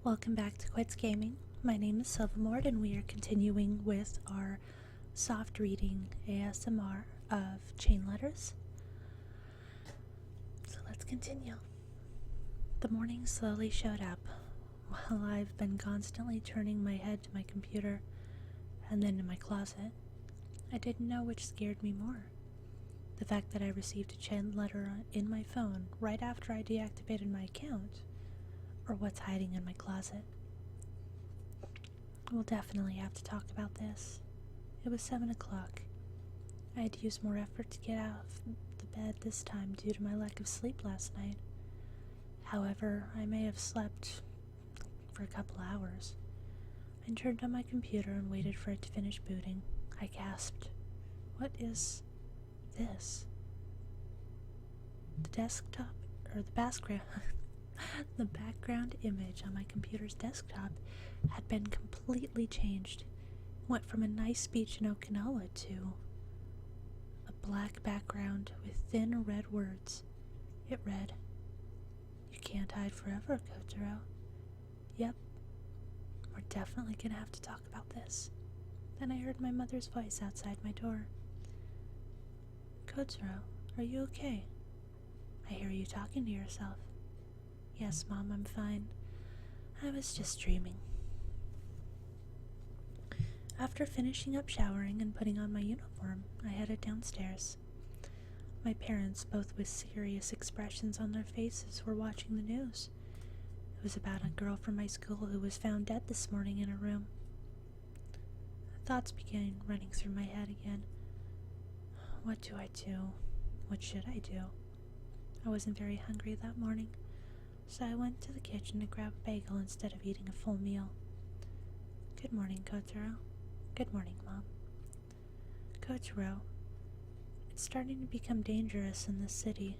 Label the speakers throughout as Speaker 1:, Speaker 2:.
Speaker 1: Welcome back to Quits Gaming. My name is Silvermord, and we are continuing with our soft reading ASMR of Chain Letters. So let's continue. The morning slowly showed up, while I've been constantly turning my head to my computer and then to my closet. I didn't know which scared me more. The fact that I received a chain letter in my phone right after I deactivated my account, or what's hiding in my closet. We'll definitely have to talk about this. It was 7 o'clock. I had used more effort to get out of the bed this time due to my lack of sleep last night. However, I may have slept for a couple hours. I turned on my computer and waited for it to finish booting. I gasped. What is this? The desktop, or the background, the background image on my computer's desktop had been completely changed. It went from a nice beach in Okinawa to a black background with thin red words. It read, "You can't hide forever, Kotaro." Yep, we're definitely gonna have to talk about this. Then I heard my mother's voice outside my door. "Kotaro, are you okay? I hear you talking to yourself." "Yes, Mom, I'm fine. I was just dreaming." After finishing up showering and putting on my uniform, I headed downstairs. My parents, both with serious expressions on their faces, were watching the news. It was about a girl from my school who was found dead this morning in her room. Thoughts began running through my head again. What do I do? What should I do? I wasn't very hungry that morning, so I went to the kitchen to grab a bagel instead of eating a full meal. "Good morning, Kotaro." "Good morning, Mom." "Kotaro, it's starting to become dangerous in this city.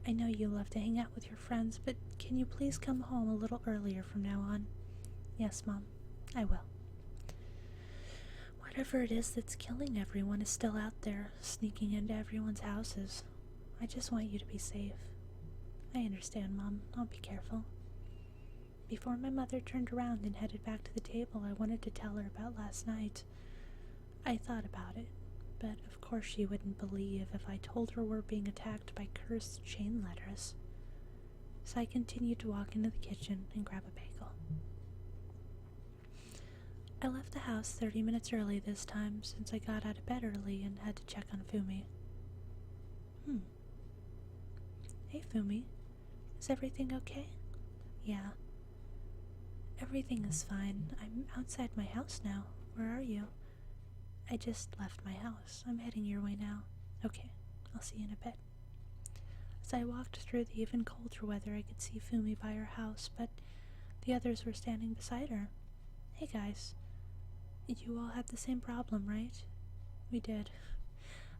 Speaker 1: I know you love to hang out with your friends, but can you please come home a little earlier from now on?" "Yes, Mom, I will." Whatever it is that's killing everyone is still out there, sneaking into everyone's houses. I just want you to be safe." "I understand, Mom. I'll be careful." Before my mother turned around and headed back to the table, I wanted to tell her about last night. I thought about it, but of course she wouldn't believe if I told her we're being attacked by cursed chain letters. So I continued to walk into the kitchen and grab a bagel. I left the house 30 minutes early this time since I got out of bed early and had to check on Fumi. "Hey, Fumi. Is everything okay?" "Yeah. Everything is fine. I'm outside my house now. Where are you?" "I just left my house. I'm heading your way now." "Okay, I'll see you in a bit." As I walked through the even colder weather, I could see Fumi by her house, but the others were standing beside her. "Hey guys, you all had the same problem, right?" "We did.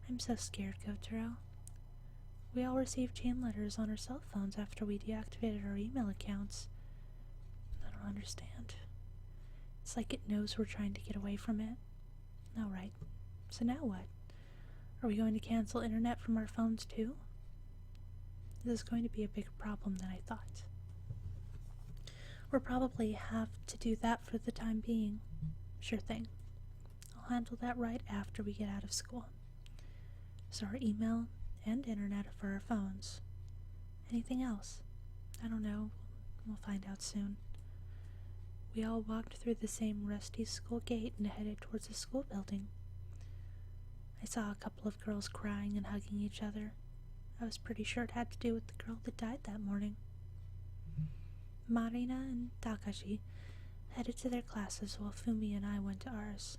Speaker 1: I'm so scared, Kotaro. We all received chain letters on our cell phones after we deactivated our email accounts. I don't understand. It's like it knows we're trying to get away from it." "Alright, so now what? Are we going to cancel internet from our phones too?" "This is going to be a bigger problem than I thought. We'll probably have to do that for the time being." "Sure thing. I'll handle that right after we get out of school." "So our email and internet are for our phones. Anything else?" "I don't know. We'll find out soon." We all walked through the same rusty school gate and headed towards the school building. I saw a couple of girls crying and hugging each other. I was pretty sure it had to do with the girl that died that morning. Marina and Takashi headed to their classes while Fumi and I went to ours.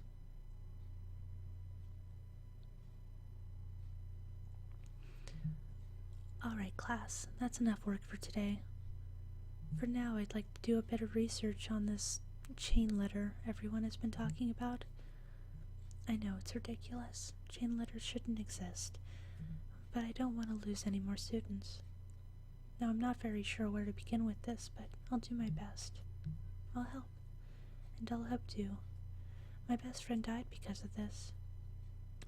Speaker 1: "Alright, class, that's enough work for today. For now, I'd like to do a bit of research on this chain letter everyone has been talking about. I know it's ridiculous. Chain letters shouldn't exist, but I don't want to lose any more students. Now, I'm not very sure where to begin with this, but I'll do my best. I'll help. And I'll help too. My best friend died because of this.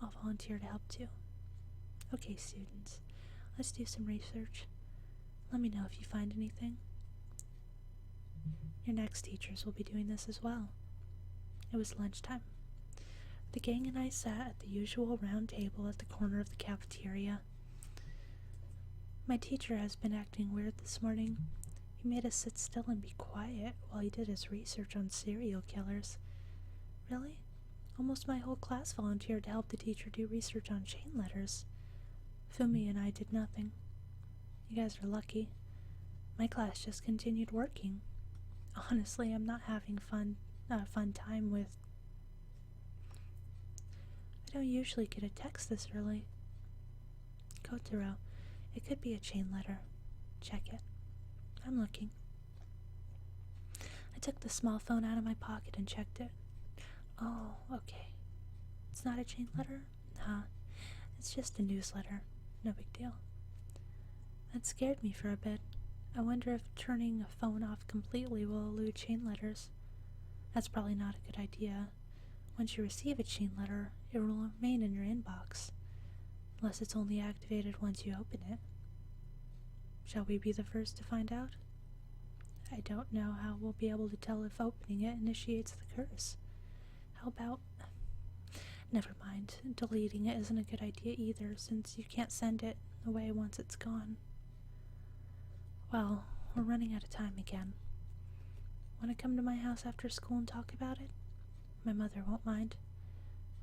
Speaker 1: I'll volunteer to help too. Okay, students, let's do some research. Let me know if you find anything." Your next teachers will be doing this as well. It was lunchtime. The gang and I sat at the usual round table at the corner of the cafeteria. My teacher has been acting weird this morning. He made us sit still and be quiet while he did his research on serial killers. Really? Almost my whole class volunteered to help the teacher do research on chain letters. Fumi and I did nothing. You guys are lucky. My class just continued working. Honestly, I'm not having a fun time with... I don't usually get a text this early. Kotaro, it could be a chain letter. Check it. I'm looking. I took the small phone out of my pocket and checked it. Oh, okay. It's not a chain letter? Nah, it's just a newsletter. No big deal. That scared me for a bit. I wonder if turning a phone off completely will elude chain letters. That's probably not a good idea. Once you receive a chain letter, it will remain in your inbox, unless it's only activated once you open it. Shall we be the first to find out? I don't know how we'll be able to tell if opening it initiates the curse. How about... Never mind. Deleting it isn't a good idea either, since you can't send it away once it's gone. Well, we're running out of time again. Want to come to my house after school and talk about it? My mother won't mind.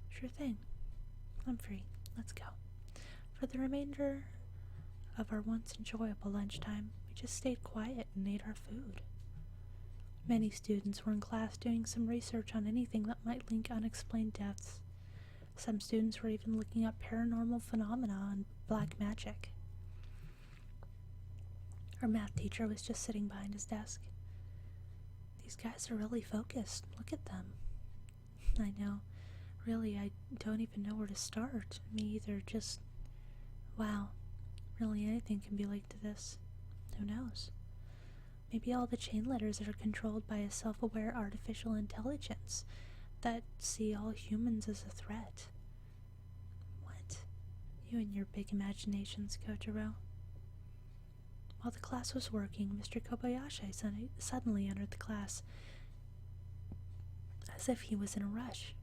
Speaker 1: Sure thing. I'm free. Let's go. For the remainder of our once enjoyable lunchtime, we just stayed quiet and ate our food. Many students were in class doing some research on anything that might link unexplained deaths. Some students were even looking up paranormal phenomena and black magic. Our math teacher was just sitting behind his desk. These guys are really focused. Look at them. I know. Really, I don't even know where to start. Me either. Just... wow. Really, anything can be linked to this. Who knows? Maybe all the chain letters are controlled by a self-aware artificial intelligence that see all humans as a threat. What? You and your big imaginations, Kotaro. While the class was working, Mr. Kobayashi suddenly entered the class, as if he was in a rush.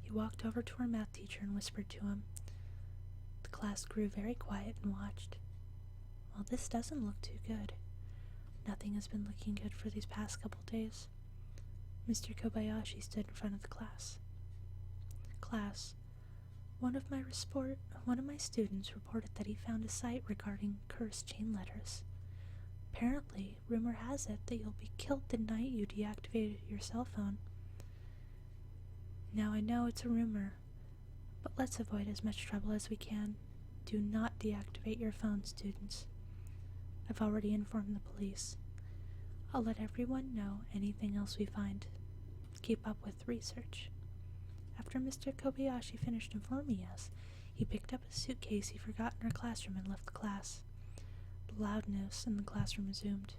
Speaker 1: He walked over to our math teacher and whispered to him. The class grew very quiet and watched. Well, this doesn't look too good. Nothing has been looking good for these past couple days. Mr. Kobayashi stood in front of the class. Class, one of my students reported that he found a site regarding cursed chain letters. Apparently, rumor has it that you'll be killed the night you deactivated your cell phone. Now I know it's a rumor, but let's avoid as much trouble as we can. Do not deactivate your phone, students. I've already informed the police. I'll let everyone know anything else we find. Keep up with research. After Mr. Kobayashi finished informing us, he picked up a suitcase he forgot in our classroom and left the class. The loudness in the classroom resumed.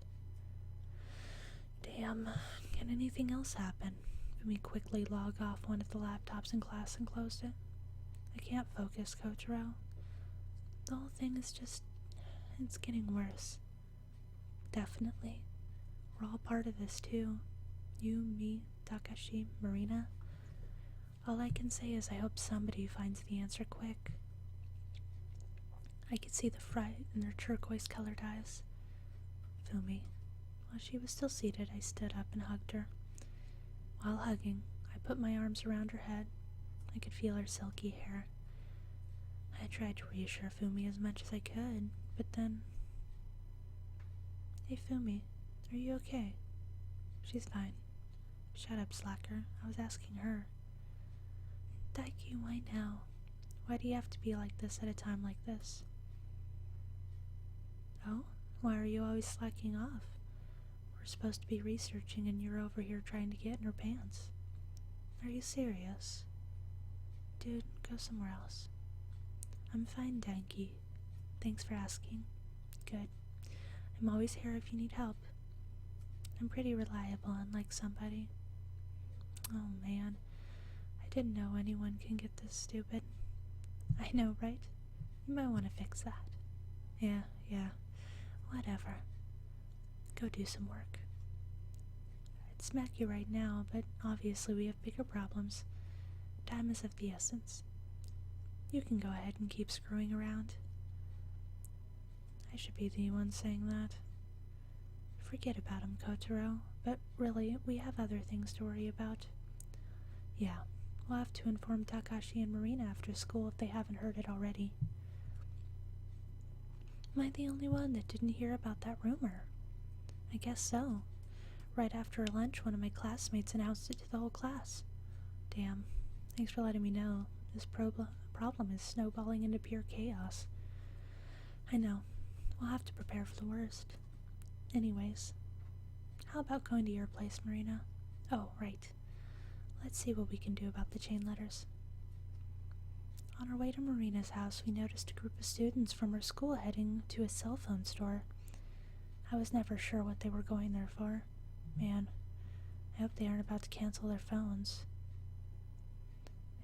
Speaker 1: Damn, can anything else happen? Let me quickly log off one of the laptops in class and closed it. I can't focus, Kotaro. The whole thing is just... it's getting worse. Definitely. We're all part of this too. You, me, Takashi, Marina. All I can say is I hope somebody finds the answer quick. I could see the fright in their turquoise-colored eyes. Fumi. While she was still seated, I stood up and hugged her. While hugging, I put my arms around her head. I could feel her silky hair. I tried to reassure Fumi as much as I could, but then... Hey Fumi, are you okay? She's fine. Shut up, slacker. I was asking her. Daiki, why now? Why do you have to be like this at a time like this? Oh? Why are you always slacking off? We're supposed to be researching and you're over here trying to get in her pants. Are you serious? Dude, go somewhere else. I'm fine, Daiki. Thanks for asking. Good. I'm always here if you need help. I'm pretty reliable, unlike somebody. Oh man, I didn't know anyone can get this stupid. I know, right? You might want to fix that. Yeah, whatever. Go do some work. I'd smack you right now, but obviously we have bigger problems. Time is of the essence. You can go ahead and keep screwing around. I should be the one saying that. Forget about him, Kotaro, but really, we have other things to worry about. Yeah, we'll have to inform Takashi and Marina after school if they haven't heard it already. Am I the only one that didn't hear about that rumor? I guess so. Right after lunch, one of my classmates announced it to the whole class. Damn. Thanks for letting me know. This problem is snowballing into pure chaos. I know. We'll have to prepare for the worst. Anyways, how about going to your place, Marina? Oh, right. Let's see what we can do about the chain letters. On our way to Marina's house, we noticed a group of students from her school heading to a cell phone store. I was never sure what they were going there for. Man, I hope they aren't about to cancel their phones.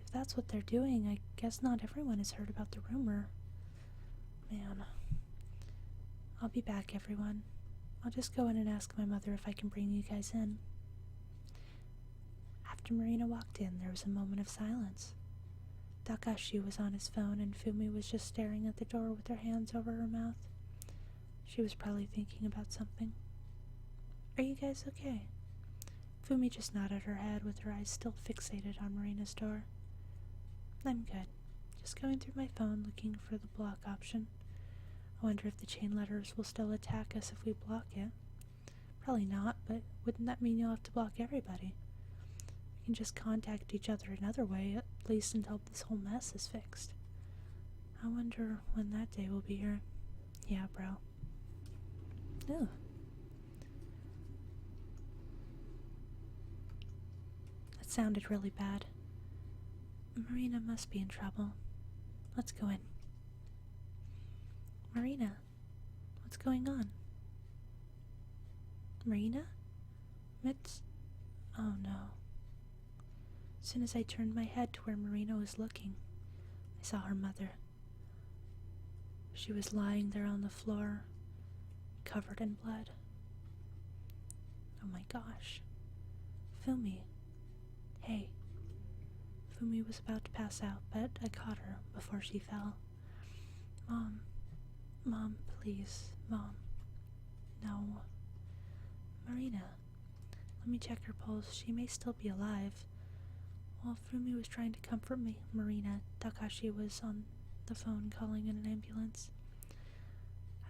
Speaker 1: If that's what they're doing, I guess not everyone has heard about the rumor. Man. I'll be back, everyone. I'll just go in and ask my mother if I can bring you guys in. After Marina walked in, there was a moment of silence. Takashi was on his phone and Fumi was just staring at the door with her hands over her mouth. She was probably thinking about something. Are you guys okay? Fumi just nodded her head with her eyes still fixated on Marina's door. I'm good. Just going through my phone looking for the block option. I wonder if the chain letters will still attack us if we block it. Probably not, but wouldn't that mean you'll have to block everybody? We can just contact each other another way, at least until this whole mess is fixed. I wonder when that day will be here. Yeah, bro. Ugh. That sounded really bad. Marina must be in trouble. Let's go in. Marina, what's going on? Marina? Mitz? Oh no. As soon as I turned my head to where Marina was looking, I saw her mother. She was lying there on the floor, covered in blood. Oh my gosh. Fumi. Hey. Fumi was about to pass out, but I caught her before she fell. Mom, please, Mom. No. Marina, let me check her pulse. She may still be alive. While Fumi was trying to comfort me, Marina, Takashi was on the phone calling in an ambulance.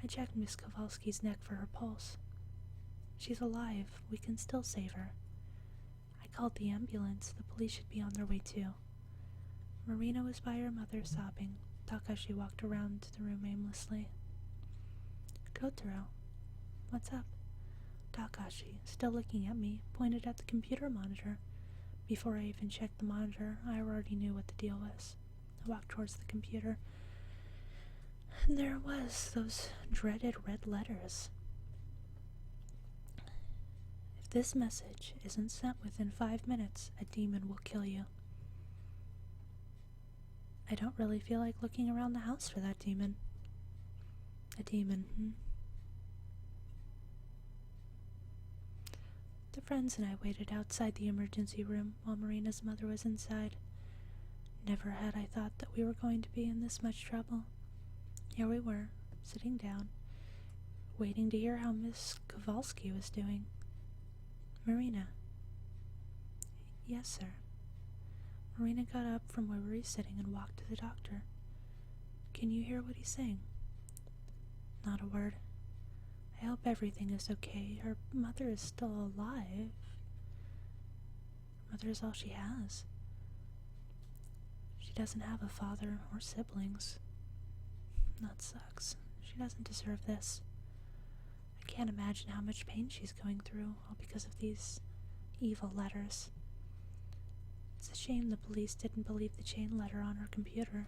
Speaker 1: I checked Miss Kowalski's neck for her pulse. She's alive. We can still save her. I called the ambulance. The police should be on their way too. Marina was by her mother sobbing. Takashi walked around the room aimlessly. Kotaro, what's up? Takashi, still looking at me, pointed at the computer monitor. Before I even checked the monitor, I already knew what the deal was. I walked towards the computer, and there it was, those dreaded red letters. If this message isn't sent within 5 minutes, a demon will kill you. I don't really feel like looking around the house for that demon. A demon, The friends and I waited outside the emergency room while Marina's mother was inside. Never had I thought that we were going to be in this much trouble. Here we were, sitting down, waiting to hear how Miss Kowalski was doing. Marina. Yes, sir. Marina got up from where we were sitting and walked to the doctor. Can you hear what he's saying? Not a word. I hope everything is okay. Her mother is still alive. Her mother is all she has. She doesn't have a father or siblings. That sucks. She doesn't deserve this. I can't imagine how much pain she's going through, all because of these evil letters. It's a shame the police didn't believe the chain letter on her computer.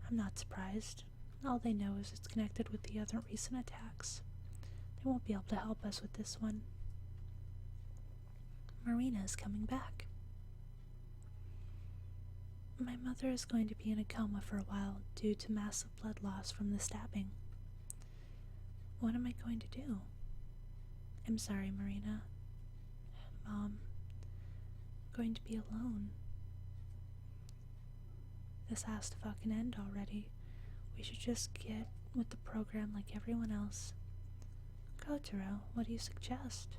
Speaker 1: I'm not surprised. All they know is it's connected with the other recent attacks. They won't be able to help us with this one. Marina is coming back. My mother is going to be in a coma for a while due to massive blood loss from the stabbing. What am I going to do? I'm sorry, Marina. Mom. I'm going to be alone. This has to fucking end already. We should just get with the program like everyone else. Kotaro, what do you suggest?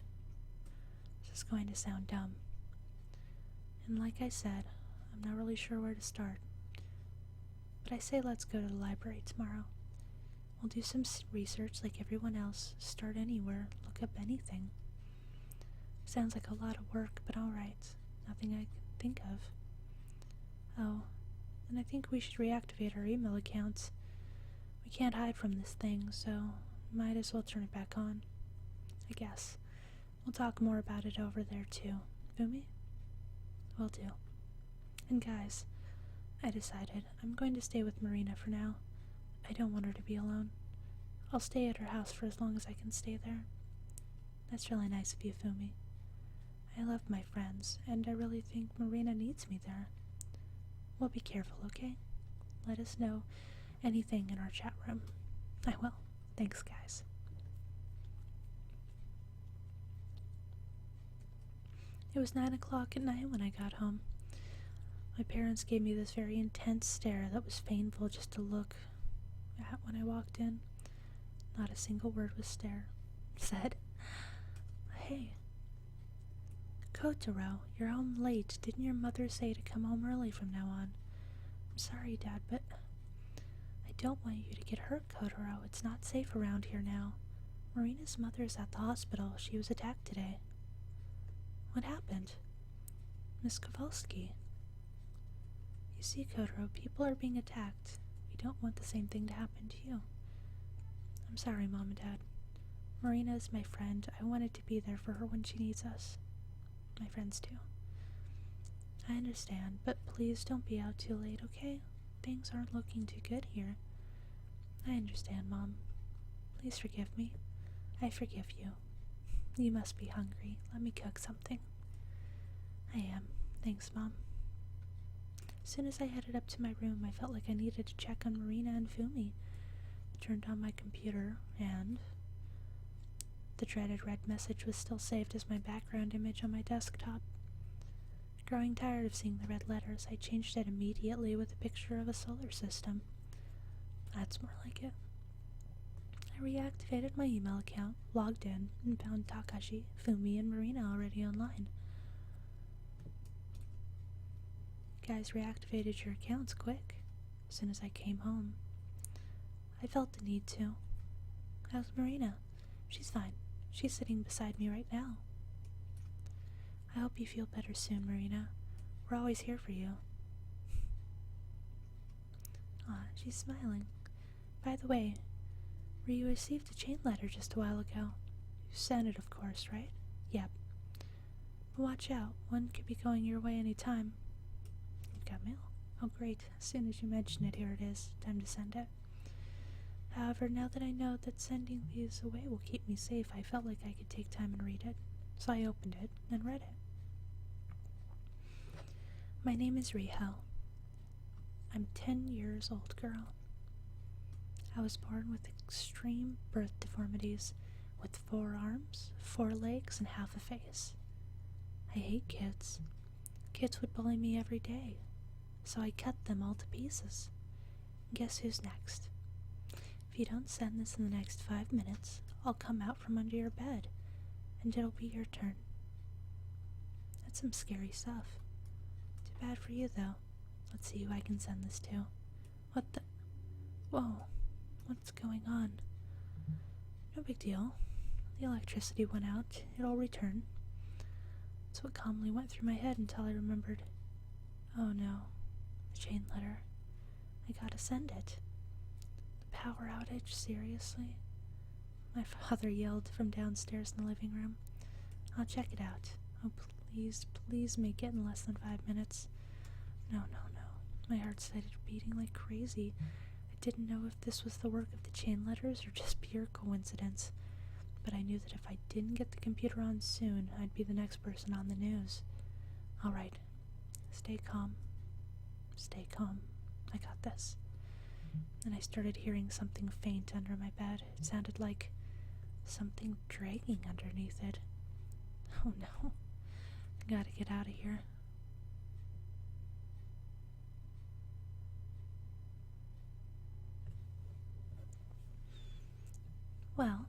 Speaker 1: This is going to sound dumb. And like I said, I'm not really sure where to start. But I say let's go to the library tomorrow. We'll do some research like everyone else. Start anywhere. Look up anything. Sounds like a lot of work, but alright. Nothing I can think of. Oh, and I think we should reactivate our email accounts. We can't hide from this thing, so might as well turn it back on. I guess. We'll talk more about it over there too. Fumi? Will do. And guys, I decided I'm going to stay with Marina for now. I don't want her to be alone. I'll stay at her house for as long as I can stay there. That's really nice of you, Fumi. I love my friends, and I really think Marina needs me there. We'll be careful, okay? Let us know anything in our chat room. I will. Thanks, guys. It was 9 o'clock at night when I got home. My parents gave me this very intense stare that was painful just to look at when I walked in. Not a single word was said. Hey. Kotaro, you're home late. Didn't your mother say to come home early from now on? I'm sorry, Dad, but I don't want you to get hurt, Kotaro. It's not safe around here now. Marina's mother is at the hospital. She was attacked today. What happened? Miss Kowalski. You see, Kotaro, people are being attacked. We don't want the same thing to happen to you. I'm sorry, Mom and Dad. Marina is my friend. I wanted to be there for her when she needs us. My friends too. I understand, but please don't be out too late, okay? Things aren't looking too good here. I understand, Mom. Please forgive me. I forgive you. You must be hungry. Let me cook something. I am. Thanks, Mom. As soon as I headed up to my room, I felt like I needed to check on Marina and Fumi. I turned on my computer, and the dreaded red message was still saved as my background image on my desktop. Growing tired of seeing the red letters, I changed it immediately with a picture of a solar system. That's more like it. I reactivated my email account, logged in, and found Takashi, Fumi, and Marina already online. You guys reactivated your accounts quick, as soon as I came home. I felt the need to. How's Marina? She's fine. She's sitting beside me right now. I hope you feel better soon, Marina. We're always here for you. Ah, she's smiling. By the way, you received a chain letter just a while ago. You sent it, of course, right? Yep. But watch out. One could be going your way any time. You've got mail. Oh, great. As soon as you mention it, here it is. Time to send it. However, now that I know that sending these away will keep me safe, I felt like I could take time and read it. So I opened it and read it. My name is Riho. I'm 10 years old, girl. I was born with extreme birth deformities, with 4 arms, 4 legs, and half a face. I hate kids. Kids would bully me every day, so I cut them all to pieces. Guess who's next? If you don't send this in the next 5 minutes, I'll come out from under your bed, and it'll be your turn. That's some scary stuff. Too bad for you, though. Let's see who I can send this to. What the? Whoa. What's going on? No big deal. The electricity went out. It'll return. That's what calmly went through my head until I remembered. Oh no. The chain letter. I gotta send it. The power outage? Seriously? My father yelled from downstairs in the living room. I'll check it out. Oh, please make it in less than 5 minutes. No. My heart started beating like crazy. I didn't know if this was the work of the chain letters or just pure coincidence. But I knew that if I didn't get the computer on soon, I'd be the next person on the news. Alright. Stay calm. Stay calm. I got this. Then I started hearing something faint under my bed. It sounded like something dragging underneath it. Oh no. Gotta get out of here. Well,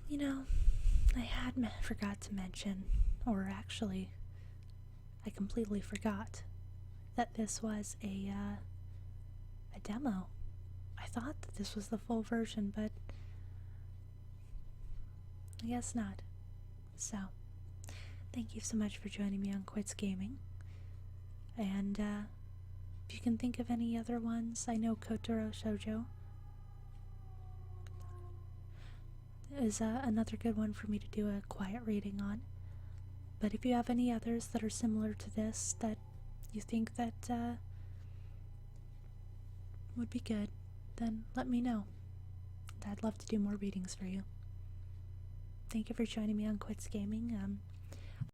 Speaker 1: you know, I had forgot to mention, or actually, I completely forgot that this was a demo. I thought that this was the full version, but I guess not. So, thank you so much for joining me on Quits Gaming. And if you can think of any other ones, I know Kotaro Shoujo is another good one for me to do a quiet reading on. But if you have any others that are similar to this that you think that would be good, then let me know. I'd love to do more readings for you. Thank you for joining me on Quits Gaming.